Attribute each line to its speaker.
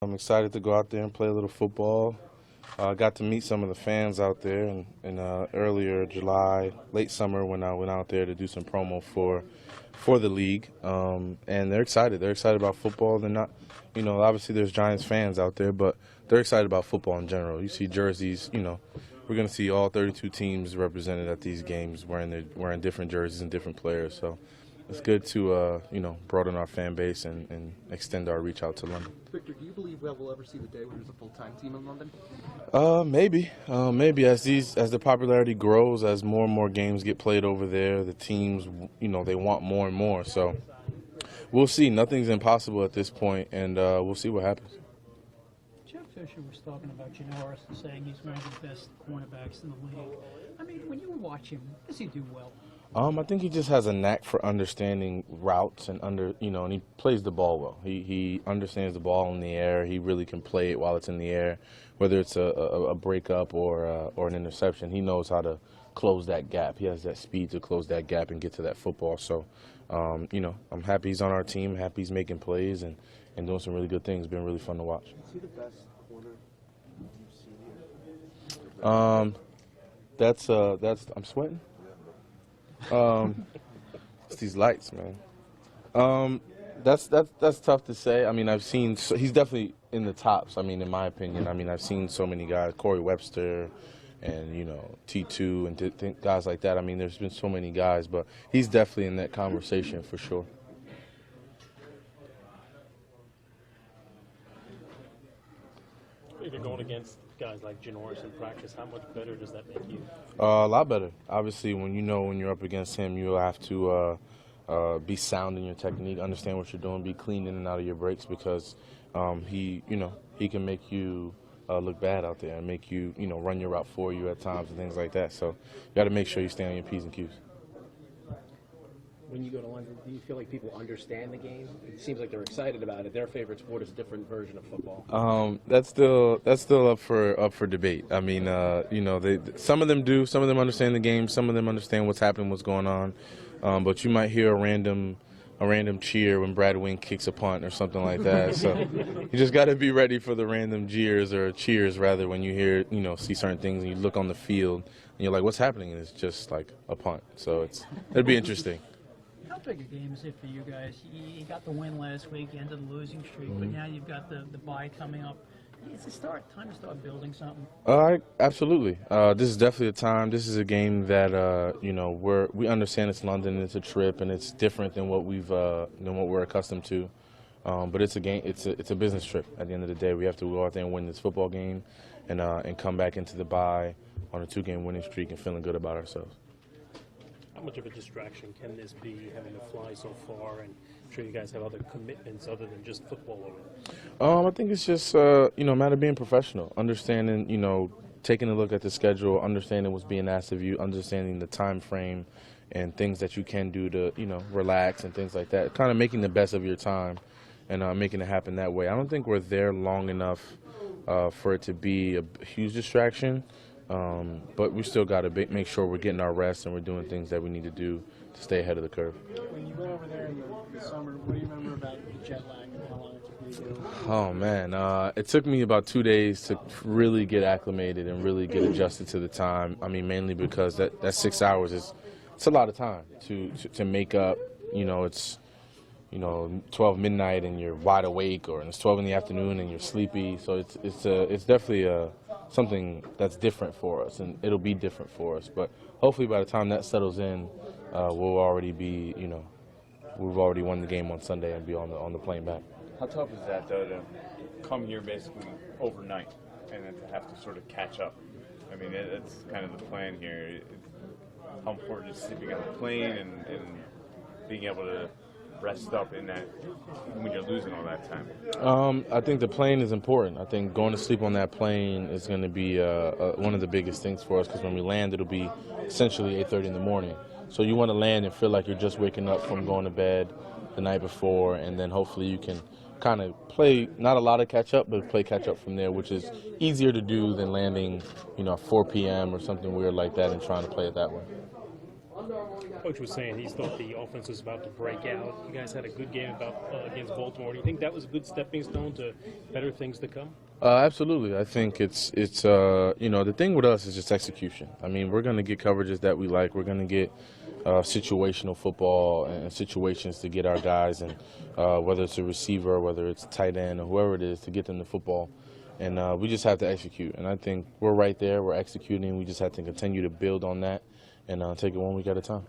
Speaker 1: I'm excited to go out there and play a little football. I got to meet some of the fans out there in earlier July, late summer when I went out there to do some promo for the league. And they're excited. They're excited about football. They're not, obviously there's Giants fans out there, but they're excited about football in general. You see jerseys, we're going to see all 32 teams represented at these games wearing different jerseys and different players. So it's good to, broaden our fan base and extend our reach out to London.
Speaker 2: Victor, do you believe we'll ever see the day when there's a full-time team in London?
Speaker 1: Maybe as the popularity grows, as more and more games get played over there, the teams, they want more and more. So we'll see. Nothing's impossible at this point, and we'll see what happens.
Speaker 3: Jeff Fisher was talking about Janoris and saying he's one of the best cornerbacks in the league. I mean, when you watch him, does he do well?
Speaker 1: I think he just has a knack for understanding routes and and he plays the ball well. He understands the ball in the air. He really can play it while it's in the air, whether it's a breakup or an interception. He knows how to close that gap. He has that speed to close that gap and get to that football. So, I'm happy he's on our team. Happy he's making plays and doing some really good things. It's been really fun to watch.
Speaker 2: Is he the best corner you've seen here?
Speaker 1: I'm sweating. It's these lights, man. That's tough to say. I mean, he's definitely in the tops. I mean, in my opinion, I've seen so many guys, Corey Webster, and T2 and guys like that. I mean, there's been so many guys, but he's definitely in that conversation for sure.
Speaker 4: If you're going against guys like Janoris in practice, how much better does that make you?
Speaker 1: A lot better. Obviously, when you're up against him, you'll have to be sound in your technique, understand what you're doing, be clean in and out of your breaks because he can make you look bad out there and make you, run your route for you at times and things like that. So you got to make sure you stay on your P's and Q's.
Speaker 5: When you go to London, do you feel like people understand the game? It seems like they're excited about it. Their favorite sport is a different version of football.
Speaker 1: That's still up for debate. I mean, some of them do. Some of them understand the game. Some of them understand what's happening, what's going on. But you might hear a random cheer when Brad Wing kicks a punt or something like that. So you just got to be ready for the random jeers or cheers rather when you hear, see certain things and you look on the field and you're like, what's happening? And it's just like a punt. So it'll be interesting.
Speaker 3: How big a game is it for you guys? You got the win last week, you ended the losing streak, but now you've got the bye coming up. It's time to start building something.
Speaker 1: Absolutely. This is definitely a time. This is a game that we understand it's London. It's a trip, and it's different than what we're accustomed to. But it's a game. It's a business trip. At the end of the day, we have to go out there and win this football game, and come back into the bye on a 2-game winning streak and feeling good about ourselves.
Speaker 4: How much of a distraction can this be, having to fly so far? And I'm sure you guys have other commitments other than just football over there.
Speaker 1: I think it's just, a matter of being professional, understanding, taking a look at the schedule, understanding what's being asked of you, understanding the time frame and things that you can do to, relax and things like that. Kind of making the best of your time and making it happen that way. I don't think we're there long enough for it to be a huge distraction. But we still got to make sure we're getting our rest and we're doing things that we need to do to stay ahead of the curve.
Speaker 3: When you went over there in the summer, what do you remember about the jet lag and how long it took you to get over?
Speaker 1: Oh, man. It took me about 2 days to really get acclimated and really get adjusted to the time. I mean, mainly because that 6 hours it's a lot of time to make up. It's 12 midnight and you're wide awake, or it's 12 in the afternoon and you're sleepy. So it's definitely something that's different for us, and it'll be different for us. But hopefully by the time that settles in, we'll already be, we've already won the game on Sunday and be on the plane back.
Speaker 6: How tough is that, though, to come here basically overnight and then to have to sort of catch up? I mean, that's kind of the plan here. How important is sleeping on the plane and being able to rest up in that when you're losing all that time?
Speaker 1: I think the plane is important. I think going to sleep on that plane is going to be one of the biggest things for us, because when we land, it'll be essentially 8:30 in the morning. So you want to land and feel like you're just waking up from going to bed the night before, and then hopefully you can kind of play, not a lot of catch up, but play catch up from there, which is easier to do than landing, 4 p.m. or something weird like that and trying to play it that way.
Speaker 4: Coach was saying he thought the offense was about to break out. You guys had a good game against Baltimore. Do you think that was a good stepping stone to better things to come?
Speaker 1: Absolutely. I think it's the thing with us is just execution. I mean, we're going to get coverages that we like. We're going to get situational football and situations to get our guys, and whether it's a receiver, whether it's a tight end, or whoever it is, to get them the football. And we just have to execute. And I think we're right there. We're executing. We just have to continue to build on that and take it one week at a time.